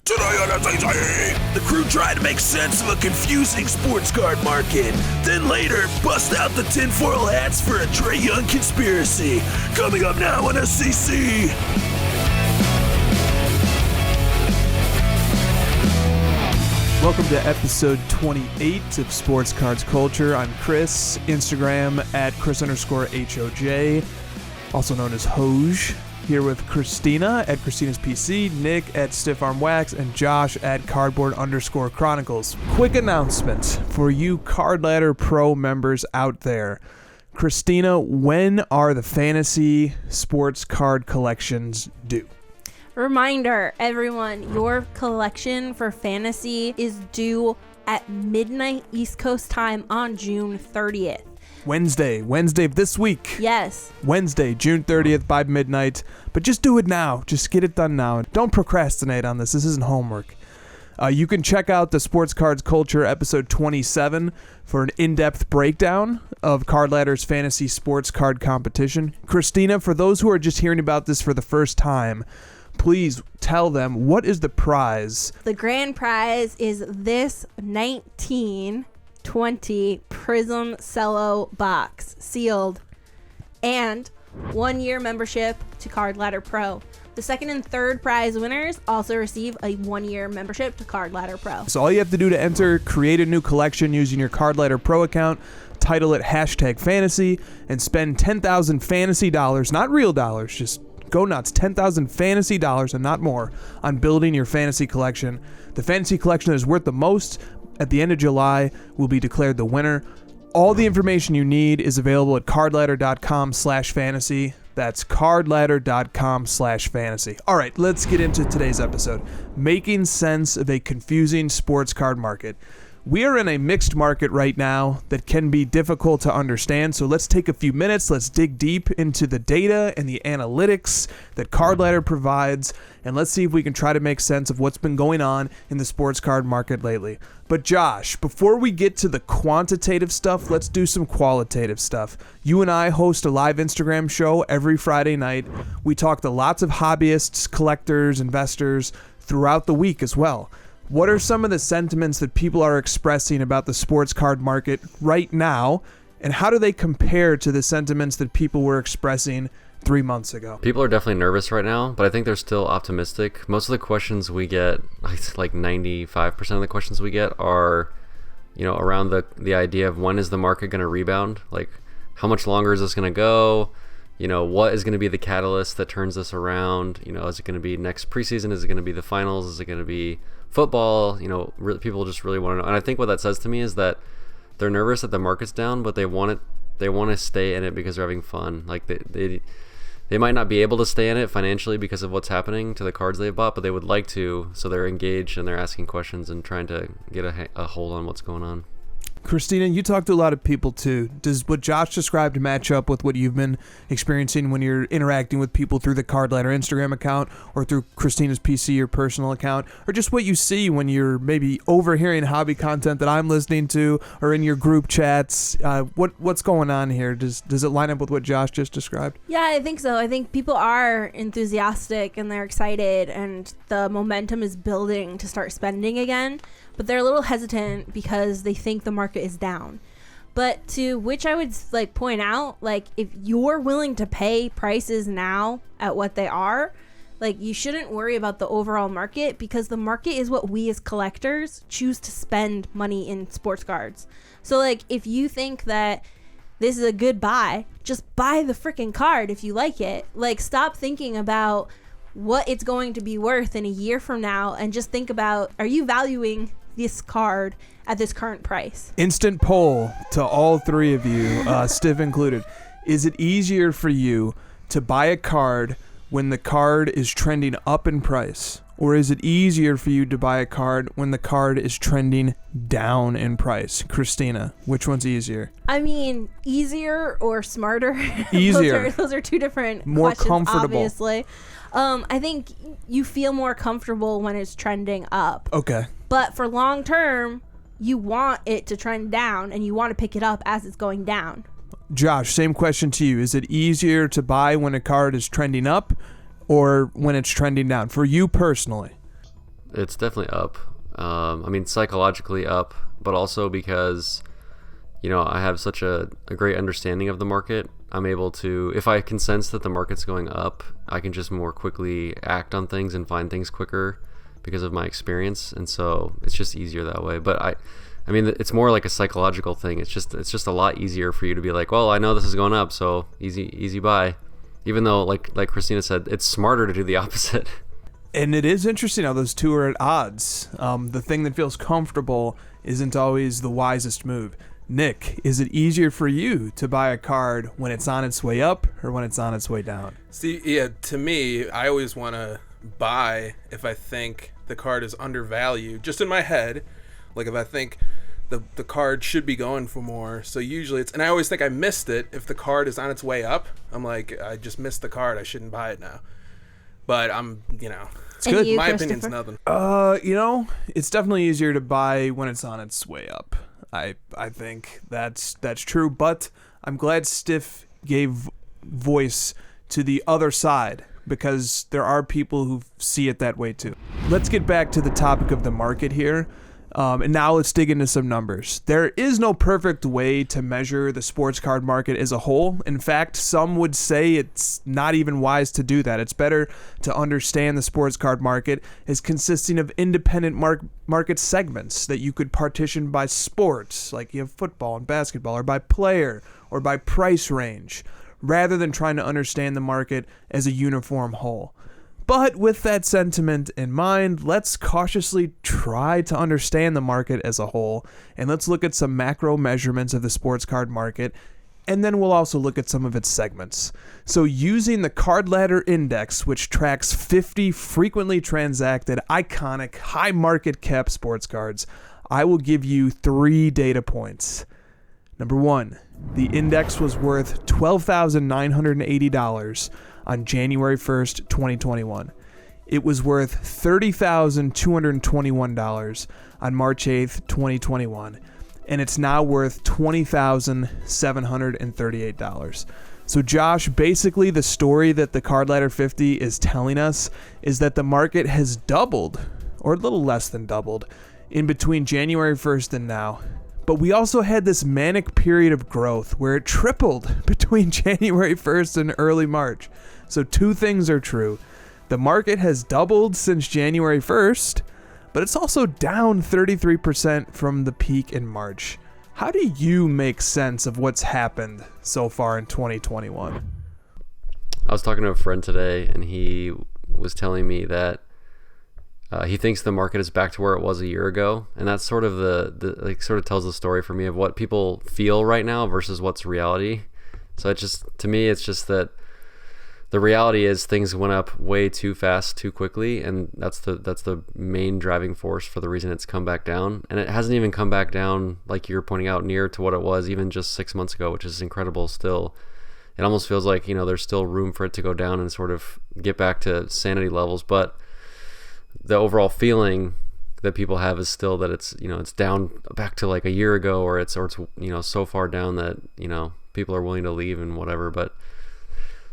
Today on SCC, the crew tried to make sense of a confusing sports card market. Then later, bust out the tinfoil hats for a Trae Young conspiracy. Coming up now on SCC. Welcome to episode 28 of Sports Cards Culture. I'm Chris, Instagram at Chris_HOJ, also known as Hoj. Here with Kristina at Kristina's PC, Nick at Stiff Arm Wax, and Josh at Cardboard_Chronicles. Quick announcement for you Card Ladder Pro members out there. Kristina, when are the fantasy sports card collections due? Reminder, everyone, your collection for fantasy is due at midnight East Coast time on June 30th. Wednesday of this week. Yes. Wednesday, June 30th by midnight. But just do it now. Just get it done now. Don't procrastinate on this. This isn't homework. You can check out the Sports Cards Culture episode 27 for an in-depth breakdown of Card Ladder's fantasy sports card competition. Kristina, for those who are just hearing about this for the first time, please tell them, what is the prize? The grand prize is this 1920 Prism Cello box, sealed, and 1 year membership to Card Ladder Pro. The second and third prize winners also receive a 1 year membership to Card Ladder Pro. So all you have to do to enter, create a new collection using your Card Ladder Pro account, title it #fantasy, and spend 10,000 fantasy dollars, not real dollars, just go nuts, 10,000 fantasy dollars and not more on building your fantasy collection. The fantasy collection that is worth the most at the end of July will be declared the winner. All the information you need is available at cardladder.com/fantasy. That's cardladder.com/fantasy. All right, let's get into today's episode. Making sense of a confusing sports card market. We are in a mixed market right now that can be difficult to understand, so let's take a few minutes, let's dig deep into the data and the analytics that Card Ladder provides, and let's see if we can try to make sense of what's been going on in the sports card market lately. But Josh, before we get to the quantitative stuff, let's do some qualitative stuff. You and I host a live Instagram show every Friday night. We talk to lots of hobbyists, collectors, investors throughout the week as well. What are some of the sentiments that people are expressing about the sports card market right now, and how do they compare to the sentiments that people were expressing 3 months ago? People are definitely nervous right now, but I think they're still optimistic. Most of the questions we get, like 95% of the questions we get are, around the idea of when is the market going to rebound? Like, how much longer is this going to go? What is going to be the catalyst that turns this around? Is it going to be next preseason? Is it going to be the finals? Is it going to be football? People just really want to know. And I think what that says to me is that they're nervous that the market's down, but they want to stay in it because they're having fun. Like they might not be able to stay in it financially because of what's happening to the cards they've bought, but they would like to, so they're engaged and they're asking questions and trying to get a hold on what's going on. Kristina, you talk to a lot of people too. Does what Josh described match up with what you've been experiencing when you're interacting with people through the Card Ladder Instagram account or through Kristina's PC, your personal account, or just what you see when you're maybe overhearing hobby content that I'm listening to or in your group chats? What's going on here? Does it line up with what Josh just described? Yeah, I think so. I think people are enthusiastic and they're excited and the momentum is building to start spending again, but they're a little hesitant because they think the market is down. But to which I would point out, if you're willing to pay prices now at what they are, you shouldn't worry about the overall market, because the market is what we as collectors choose to spend money in sports cards. So if you think that this is a good buy, just buy the freaking card if you like it. Stop thinking about what it's going to be worth in a year from now and just think about, are you valuing this card at this current price? Instant poll to all three of you, Stiff included. Is it easier for you to buy a card when the card is trending up in price, or is it easier for you to buy a card when the card is trending down in price? Kristina, which one's easier? I mean, easier or smarter? Easier. those are two different more questions, comfortable. Obviously. I think you feel more comfortable when it's trending up. Okay. But for long term, you want it to trend down and you want to pick it up as it's going down. Josh, same question to you. Is it easier to buy when a card is trending up or when it's trending down for you personally? It's definitely up. I mean, psychologically up, but also because, I have such a great understanding of the market. I'm able to, if I can sense that the market's going up, I can just more quickly act on things and find things quicker because of my experience. And so it's just easier that way. But I mean, it's more like a psychological thing. It's just a lot easier for you to be like, well, I know this is going up, so easy buy. Even though, like Kristina said, it's smarter to do the opposite. And it is interesting how those two are at odds. The thing that feels comfortable isn't always the wisest move. Nick, is it easier for you to buy a card when it's on its way up or when it's on its way down? See, yeah, to me, I always want to buy if I think the card is undervalued. Just in my head, like if I think the card should be going for more. So usually and I always think I missed it. If the card is on its way up, I'm like, I just missed the card. I shouldn't buy it now. But it's And good. you, My opinion's Christopher? nothing. It's definitely easier to buy when it's on its way up. I think that's true, but I'm glad Stiff gave voice to the other side because there are people who see it that way too. Let's get back to the topic of the market here. And now let's dig into some numbers. There is no perfect way to measure the sports card market as a whole. In fact, some would say it's not even wise to do that. It's better to understand the sports card market as consisting of independent market segments that you could partition by sports, like you have football and basketball, or by player, or by price range, rather than trying to understand the market as a uniform whole. But with that sentiment in mind, let's cautiously try to understand the market as a whole, and let's look at some macro measurements of the sports card market, and then we'll also look at some of its segments. So using the Card Ladder Index, which tracks 50 frequently transacted, iconic, high market cap sports cards, I will give you 3 data points. Number 1, the index was worth $12,980 on January 1st, 2021. It was worth $30,221 on March 8th, 2021, and it's now worth $20,738. So Josh, basically the story that the Card Ladder 50 is telling us is that the market has doubled, or a little less than doubled, in between January 1st and now. But we also had this manic period of growth where it tripled between January 1st and early March. So 2 things are true. The market has doubled since January 1st, but it's also down 33% from the peak in March. How do you make sense of what's happened so far in 2021? I was talking to a friend today, and he was telling me that he thinks the market is back to where it was a year ago, and that's sort of sort of tells the story for me of what people feel right now versus what's reality. So to me, it's just that the reality is things went up way too fast, too quickly, and that's the main driving force for the reason it's come back down. And it hasn't even come back down, like you're pointing out, near to what it was even just 6 months ago, which is incredible still. It almost feels like, there's still room for it to go down and sort of get back to sanity levels, but the overall feeling that people have is still that it's down back to like a year ago, or it's so far down that people are willing to leave and whatever. But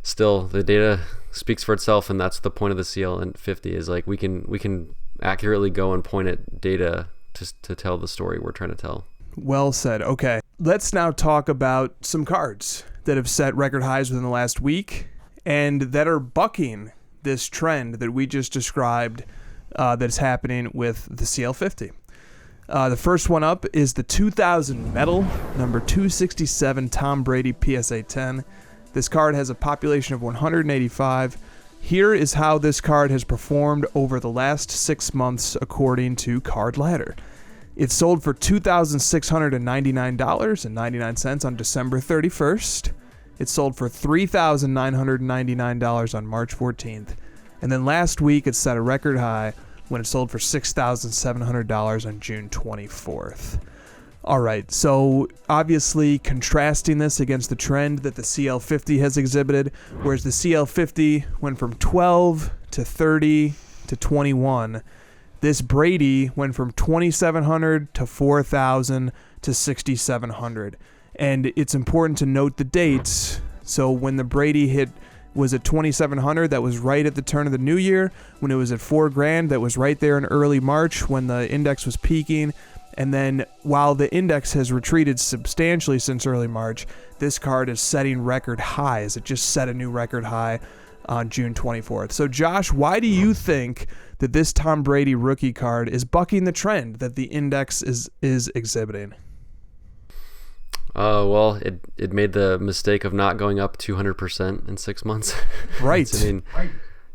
still, the data speaks for itself, and that's the point of the CL50 is like we can accurately go and point at data to tell the story we're trying to tell. Well said. Okay, let's now talk about some cards that have set record highs within the last week and that are bucking this trend that we just described that's happening with the CL50. The first one up is the 2000 Metal, number 267 Tom Brady PSA 10. This card has a population of 185. Here is how this card has performed over the last 6 months according to Card Ladder. It sold for $2,699.99 on December 31st. It sold for $3,999 on March 14th. And then last week it set a record high when it sold for $6,700 on June 24th. All right, so obviously contrasting this against the trend that the CL50 has exhibited, whereas the CL50 went from 12 to 30 to 21, this Brady went from 2,700 to 4,000 to 6,700. And it's important to note the dates. So when the Brady hit was at 2,700. That was right at the turn of the new year. When it was at $4,000, that was right there in early March when the index was peaking. And then while the index has retreated substantially since early March, this card is setting record highs. It just set a new record high on June 24th. So Josh, why do you think that this Tom Brady rookie card is bucking the trend that the index is exhibiting? Well, it made the mistake of not going up 200% in 6 months. Right. I mean,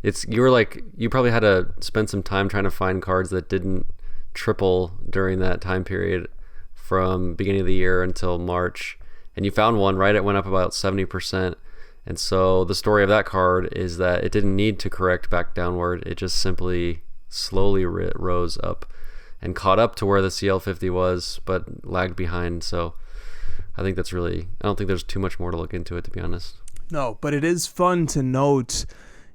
you probably had to spend some time trying to find cards that didn't triple during that time period from beginning of the year until March, and you found one, right? It went up about 70%. And so the story of that card is that it didn't need to correct back downward. It just simply slowly rose up and caught up to where the CL50 was, but lagged behind. So I think I don't think there's too much more to look into it, to be honest. No, but it is fun to note.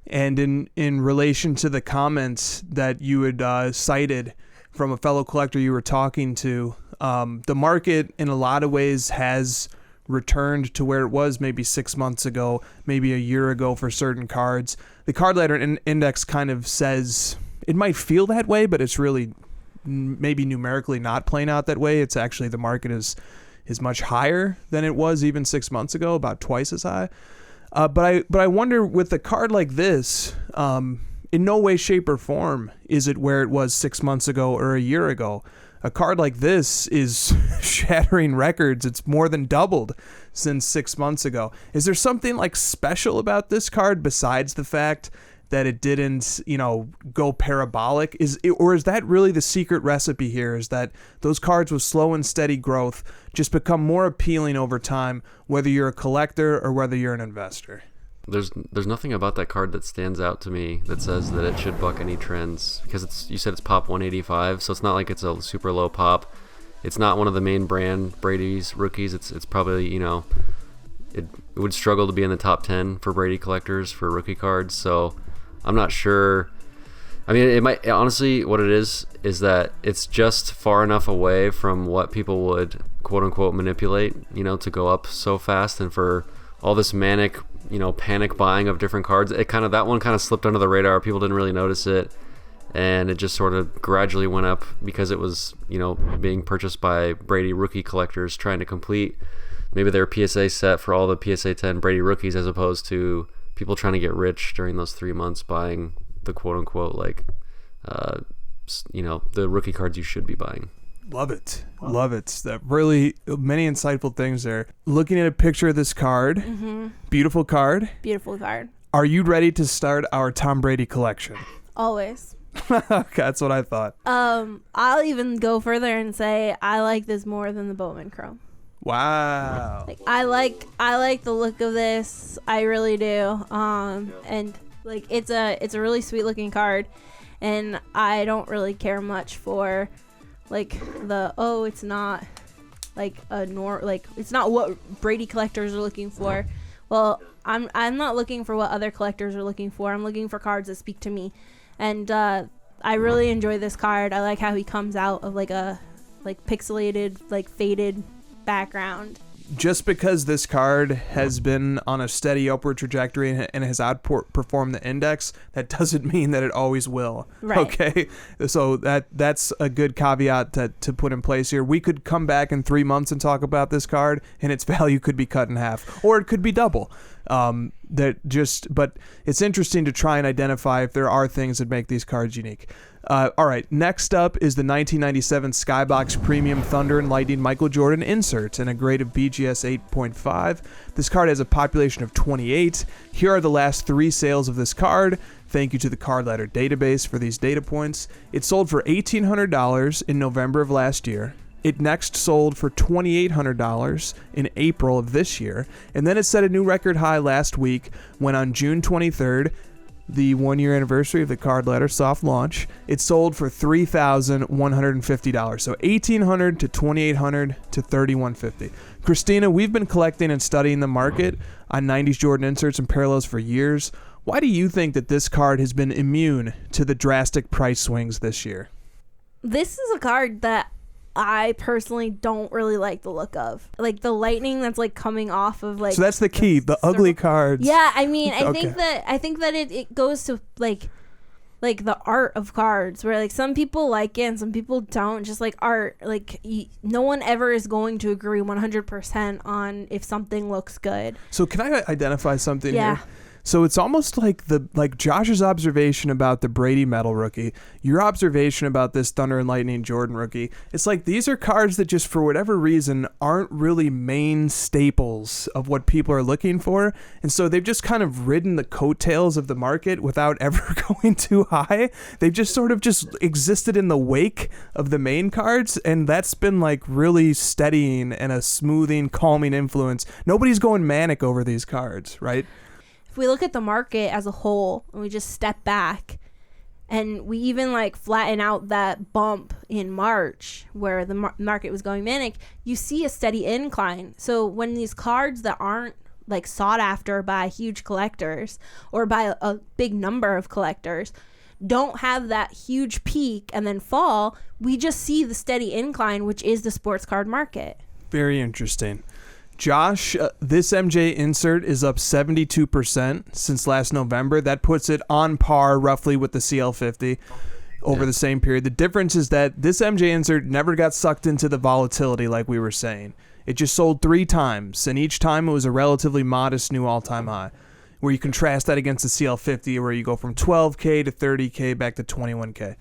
And in relation to the comments that you had cited from a fellow collector you were talking to, the market in a lot of ways has returned to where it was maybe 6 months ago, maybe a year ago for certain cards. The card ladder index kind of says it might feel that way, but it's really maybe numerically not playing out that way. It's actually the market is much higher than it was even 6 months ago, about twice as high. But I wonder, with a card like this, in no way, shape, or form is it where it was 6 months ago or a year ago. A card like this is shattering records. It's more than doubled since 6 months ago. Is there something like special about this card besides the fact that it didn't, go parabolic? Or is that really the secret recipe here? Is that those cards with slow and steady growth just become more appealing over time, whether you're a collector or whether you're an investor? There's nothing about that card that stands out to me that says that it should buck any trends, because you said it's pop 185, so it's not like it's a super low pop. It's not one of the main brand Brady's rookies. It's probably, it would struggle to be in the top 10 for Brady collectors for rookie cards. So I'm not sure. I mean, it might, honestly, what it is that it's just far enough away from what people would quote unquote manipulate, to go up so fast, and for all this manic, panic buying of different cards. That one kind of slipped under the radar. People didn't really notice it, and it just sort of gradually went up because it was, being purchased by Brady rookie collectors trying to complete maybe their PSA set for all the PSA 10 Brady rookies, as opposed to people trying to get rich during those 3 months buying the quote unquote the rookie cards you should be buying. Love it. Love it. That really many insightful things there. Looking at a picture of this card. Mm-hmm. Beautiful card. Beautiful card. Are you ready to start our Tom Brady collection? Always. Okay, that's what I thought. I'll even go further and say I like this more than the Bowman Chrome. Wow. I like the look of this. I really do. And it's a really sweet looking card, and I don't really care much for it's not it's not what Brady collectors are looking for. Well, I'm not looking for what other collectors are looking for. I'm looking for cards that speak to me, and I really enjoy this card. I like how he comes out of a pixelated, faded background. Just because this card has been on a steady upward trajectory and has outperformed the index, that doesn't mean that it always will. Right. Okay, so that's a good caveat to put in place here. We could come back in 3 months and talk about this card, and its value could be cut in half, or it could be double. But it's interesting to try and identify if there are things that make these cards unique. All right, next up is the 1997 Skybox Premium Thunder and Lightning Michael Jordan insert in a grade of BGS 8.5. This card has a population of 28. Here are the last 3 sales of this card. Thank you to the Card Ladder database for these data points. It sold for $1,800 in November of last year. It next sold for $2,800 in April of this year, and then it set a new record high last week when on June 23rd, the 1-year anniversary of the Card Ladder soft launch, it sold for $3,150. So $1,800 to $2,800 to $3,150. Kristina, we've been collecting and studying the market on 90s Jordan inserts and parallels for years. Why do you think that this card has been immune to the drastic price swings this year? This is a card that I personally don't really like the look of. Like the lightning that's like coming off of like. So that's the key, the ugly cards. Yeah, I mean, I Okay. think that it goes to like the art of cards, where like some people like it and some people don't. Just like art, like no one ever is going to agree 100% on if something looks good. So can I identify something Yeah. here? So it's almost like Josh's observation about the Brady Medal rookie, your observation about this Thunder and Lightning Jordan rookie. It's like these are cards that just for whatever reason aren't really main staples of what people are looking for. And so they've just kind of ridden the coattails of the market without ever going too high. They've just sort of just existed in the wake of the main cards. And that's been like really steadying and a smoothing, calming influence. Nobody's going manic over these cards, right? If we look at the market as a whole and we just step back and we even like flatten out that bump in March where the market was going manic, you see a steady incline. So when these cards that aren't like sought after by huge collectors or by a big number of collectors don't have that huge peak and then fall, we just see the steady incline, which is the sports card market. Very interesting. Josh, this MJ insert is up 72% since last November. That puts it on par roughly with the CL50 over the same period. The difference is that this MJ insert never got sucked into the volatility like we were saying. It just sold 3 times, and each time it was a relatively modest new all-time high, where you contrast that against the CL50 where you go from 12K to 30K back to 21K.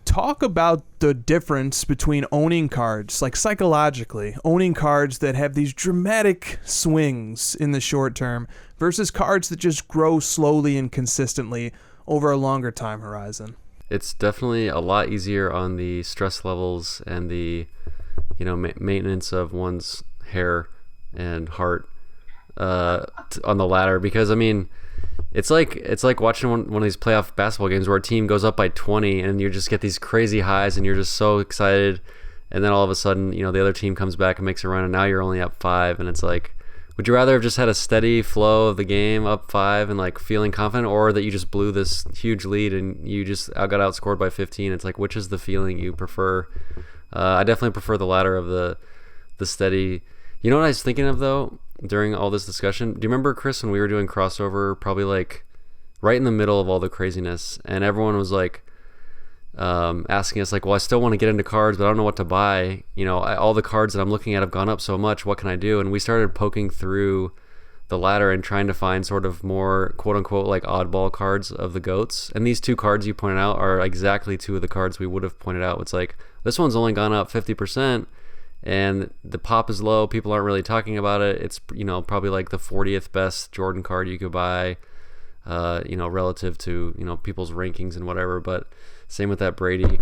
Talk about the difference between owning cards, like psychologically, owning cards that have these dramatic swings in the short term versus cards that just grow slowly and consistently over a longer time horizon. It's definitely a lot easier on the stress levels and the, maintenance of one's hair and heart on the latter, because it's like watching one of these playoff basketball games where a team goes up by 20 and you just get these crazy highs and you're just so excited, and then all of a sudden the other team comes back and makes a run and now you're only up 5, and it's like, would you rather have just had a steady flow of the game up 5 and like feeling confident, or that you just blew this huge lead and you just got outscored by 15? It's like, which is the feeling you prefer? I definitely prefer the latter of the steady. You know what I was thinking of though during all this discussion? Do you remember, Chris, when we were doing crossover, probably like right in the middle of all the craziness, and everyone was like asking us like, well, I still want to get into cards, but I don't know what to buy. All the cards that I'm looking at have gone up so much. What can I do? And we started poking through the ladder and trying to find sort of more quote unquote like oddball cards of the GOATs. And these 2 cards you pointed out are exactly 2 of the cards we would have pointed out. It's like, this one's only gone up 50%. And the pop is low. People aren't really talking about it. It's probably like the 40th best Jordan card you could buy, relative to people's rankings and whatever. But same with that Brady,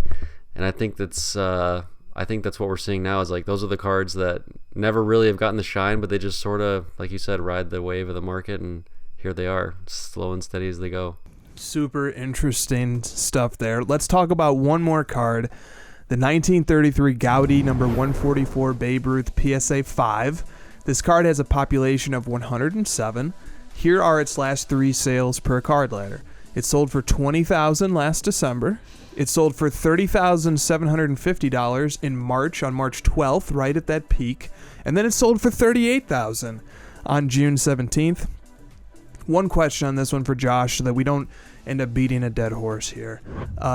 and I think that's what we're seeing now is like those are the cards that never really have gotten the shine, but they just sort of, like you said, ride the wave of the market, and here they are, slow and steady as they go. Super interesting stuff there. Let's talk about one more card. The 1933 Gaudy number 144 Babe Ruth PSA 5. This card has a population of 107. Here are its last 3 sales per card ladder. It sold for $20,000 last December. It sold for $30,750 in March, on March 12th, right at that peak. And then it sold for $38,000 on June 17th. One question on this one for Josh so that we don't end up beating a dead horse here.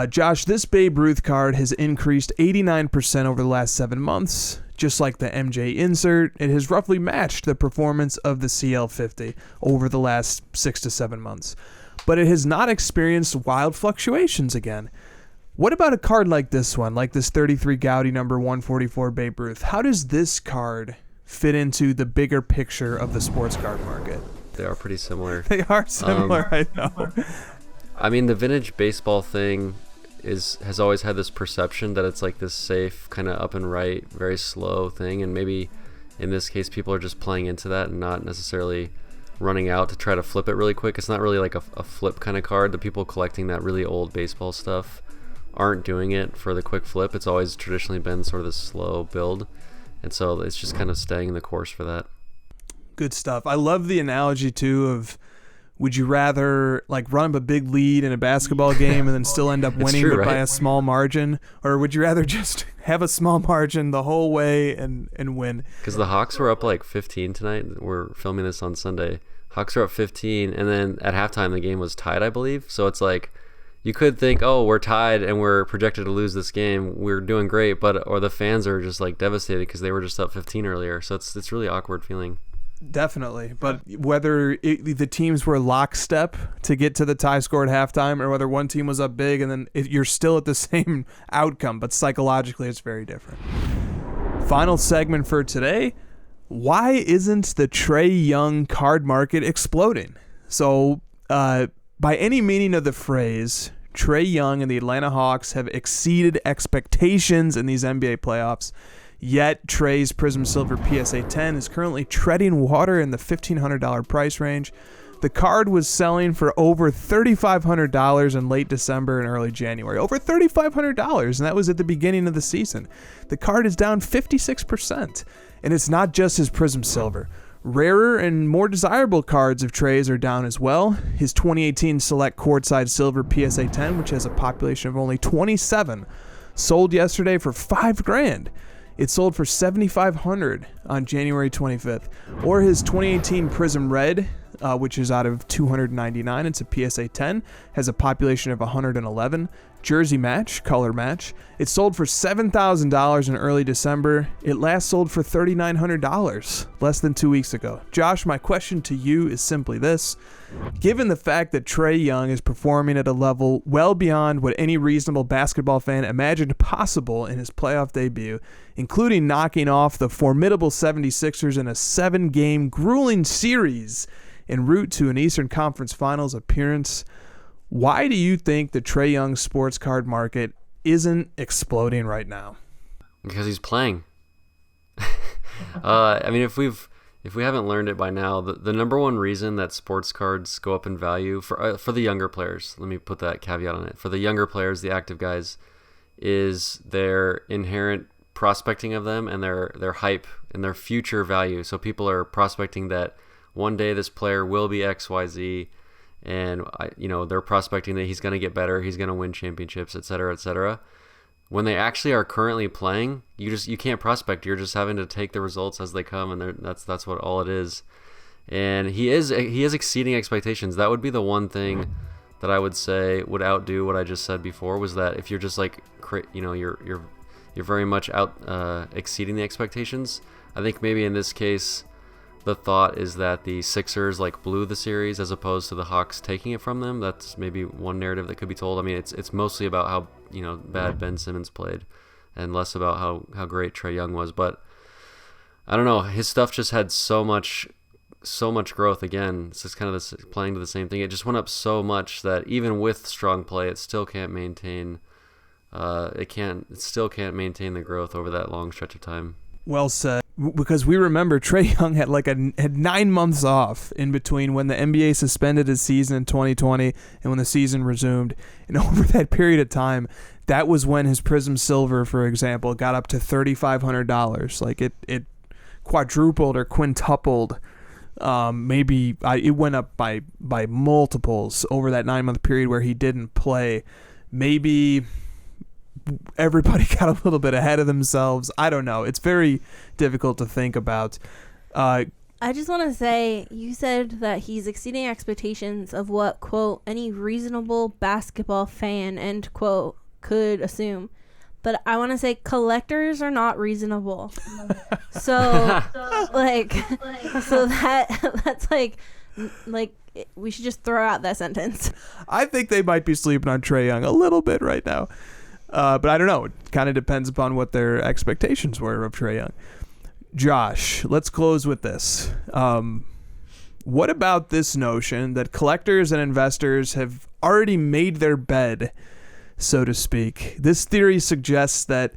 Josh, this Babe Ruth card has increased 89% over the last 7 months. Just like the MJ insert, it has roughly matched the performance of the CL50 over the last 6 to 7 months. But it has not experienced wild fluctuations again. What about a card like this one, like this 33 Gaudy number 144 Babe Ruth? How does this card fit into the bigger picture of the sports card market? They are pretty similar. They are similar, I know. The vintage baseball thing has always had this perception that it's like this safe kind of up and right, very slow thing, and maybe in this case people are just playing into that and not necessarily running out to try to flip it really quick. It's not really like a flip kind of card. The people collecting that really old baseball stuff aren't doing it for the quick flip. It's always traditionally been sort of this slow build, and so it's just kind of staying the course for that. Good stuff. I love the analogy too of Would you rather like run up a big lead in a basketball game and then still end up winning true, but by right? a small margin? Or would you rather just have a small margin the whole way and win? Because the Hawks were up like 15 tonight. We're filming this on Sunday. Hawks are up 15, and then at halftime the game was tied, I believe. So it's like you could think, oh, we're tied and we're projected to lose this game. We're doing great, or the fans are just like devastated because they were just up 15 earlier. So it's really awkward feeling. Definitely, but whether the teams were lockstep to get to the tie score at halftime, or whether one team was up big and then you're still at the same outcome, but psychologically it's very different. Final segment for today: why isn't the Trae Young card market exploding? So, by any meaning of the phrase, Trae Young and the Atlanta Hawks have exceeded expectations in these NBA playoffs. Yet Trae's Prism Silver PSA 10 is currently treading water in the $1,500 price range. The card was selling for over $3,500 in late December and early January. Over $3,500, and that was at the beginning of the season. The card is down 56%, and it's not just his Prism Silver. Rarer and more desirable cards of Trae's are down as well. His 2018 Select Courtside Silver PSA 10, which has a population of only 27, sold yesterday for $5,000. It sold for $7,500 on January 25th. Or his 2018 Prism Red, which is out of 299. It's a PSA 10, has a population of 111. Jersey match, color match. It sold for $7,000 in early December. It last sold for $3,900 less than 2 weeks ago. Josh, my question to you is simply this. Given the fact that Trae Young is performing at a level well beyond what any reasonable basketball fan imagined possible in his playoff debut, including knocking off the formidable 76ers in a 7-game grueling series en route to an Eastern Conference Finals appearance, why do you think the Trae Young sports card market isn't exploding right now? Because he's playing. I mean, if we haven't learned it by now, the number one reason that sports cards go up in value for the younger players, let me put that caveat on it, for the younger players, the active guys, is their inherent prospecting of them and their hype and their future value. So people are prospecting that one day this player will be XYZ, and they're prospecting that he's going to get better, he's going to win championships, et cetera, et cetera. When they actually are currently playing, you can't prospect. You're just having to take the results as they come, and that's what all it is. And he is exceeding expectations. That would be the one thing that I would say would outdo what I just said before, was that if you're just like, you're very much out exceeding the expectations. I think maybe in this case, the thought is that the Sixers like blew the series as opposed to the Hawks taking it from them. That's maybe one narrative that could be told. I mean, it's mostly about how bad Ben Simmons played, and less about how great Trae Young was. But I don't know, his stuff just had so much growth. Again, it's just kind of playing to the same thing. It just went up so much that even with strong play, it still can't maintain. It still can't maintain the growth over that long stretch of time. Well said. Because we remember Trae Young had 9 months off in between when the NBA suspended his season in 2020 and when the season resumed. And over that period of time, that was when his Prism Silver, for example, got up to $3,500. Like it quadrupled or quintupled. It went up by multiples over that 9-month period where he didn't play. Maybe everybody got a little bit ahead of themselves. I don't know. It's very difficult to think about. I just want to say, you said that he's exceeding expectations of what, quote, any reasonable basketball fan, end quote, could assume. But I want to say collectors are not reasonable. So that's like we should just throw out that sentence. I think they might be sleeping on Trae Young a little bit right now. But I don't know. It kind of depends upon what their expectations were of Trae Young. Josh, let's close with this. What about this notion that collectors and investors have already made their bed, so to speak? This theory suggests that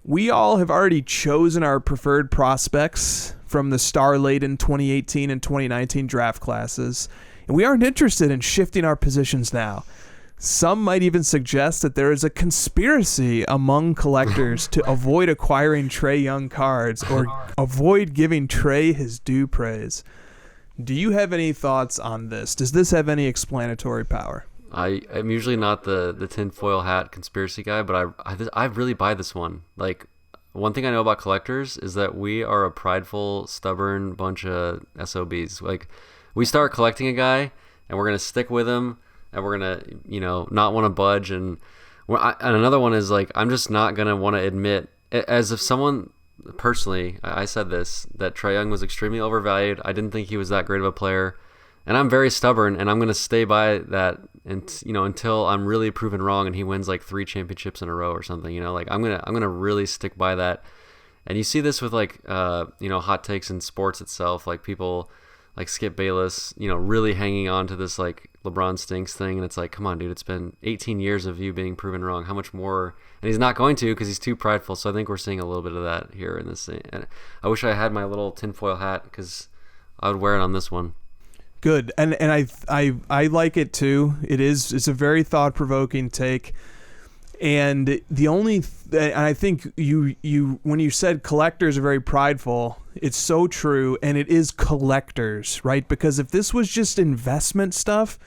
we all have already chosen our preferred prospects from the star-laden 2018 and 2019 draft classes, and we aren't interested in shifting our positions now. Some might even suggest that there is a conspiracy among collectors to avoid acquiring Trae Young cards or avoid giving Trae his due praise. Do you have any thoughts on this? Does this have any explanatory power? I'm usually not the tinfoil hat conspiracy guy, but I really buy this one. Like, one thing I know about collectors is that we are a prideful, stubborn bunch of SOBs. Like, we start collecting a guy, and we're gonna stick with him, and we're gonna, not want to budge. And another one is like, I'm just not gonna want to admit, as if someone personally, I said this, that Trae Young was extremely overvalued. I didn't think he was that great of a player. And I'm very stubborn, and I'm going to stay by that, and until I'm really proven wrong, and he wins like 3 championships in a row or something. Like I'm gonna really stick by that. And you see this with like hot takes in sports itself, like people like Skip Bayless, really hanging on to this like LeBron stinks thing, and it's like, come on, dude, it's been 18 years of you being proven wrong. How much more? And he's not going to, because he's too prideful. So I think we're seeing a little bit of that here in this thing. And I wish I had my little tinfoil hat, because I would wear it on this one. Good, and I like it too. It's a very thought-provoking take, and I think you when you said collectors are very prideful, it's so true, and it is collectors, right? Because if this was just investment stuff,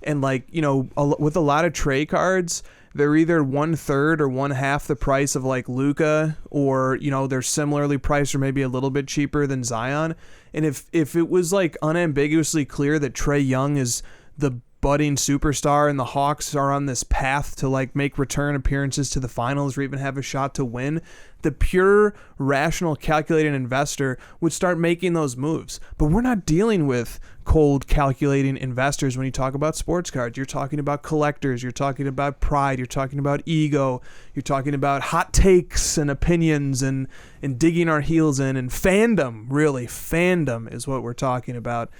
and like with a lot of Trae cards, they're either 1/3 or 1/2 the price of like Luka, or they're similarly priced or maybe a little bit cheaper than Zion. And if it was like unambiguously clear that Trae Young is the budding superstar and the Hawks are on this path to like make return appearances to the finals or even have a shot to win, the pure, rational, calculating investor would start making those moves. But we're not dealing with cold, calculating investors when you talk about sports cards. You're talking about collectors. You're talking about pride. You're talking about ego. You're talking about hot takes and opinions and digging our heels in, and fandom. Really, fandom is what we're talking about.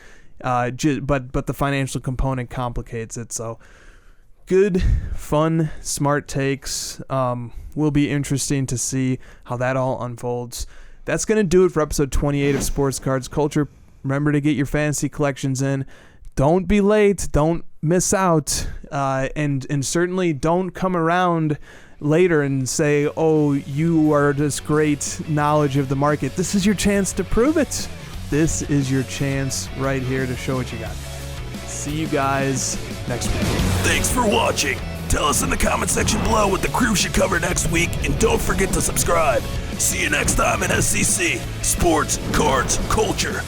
But the financial component complicates it. So good, fun, smart takes. Will be interesting to see how that all unfolds. That's going to do it for episode 28 of Sports Cards Culture. Remember to get your fantasy collections in. Don't be late. Don't miss out. And certainly don't come around later and say, oh, you are this great knowledge of the market. This is your chance to prove it. This is your chance right here to show what you got. See you guys next week. Thanks for watching. Tell us in the comment section below what the crew should cover next week, and don't forget to subscribe. See you next time in SCC, Sports Cards Culture.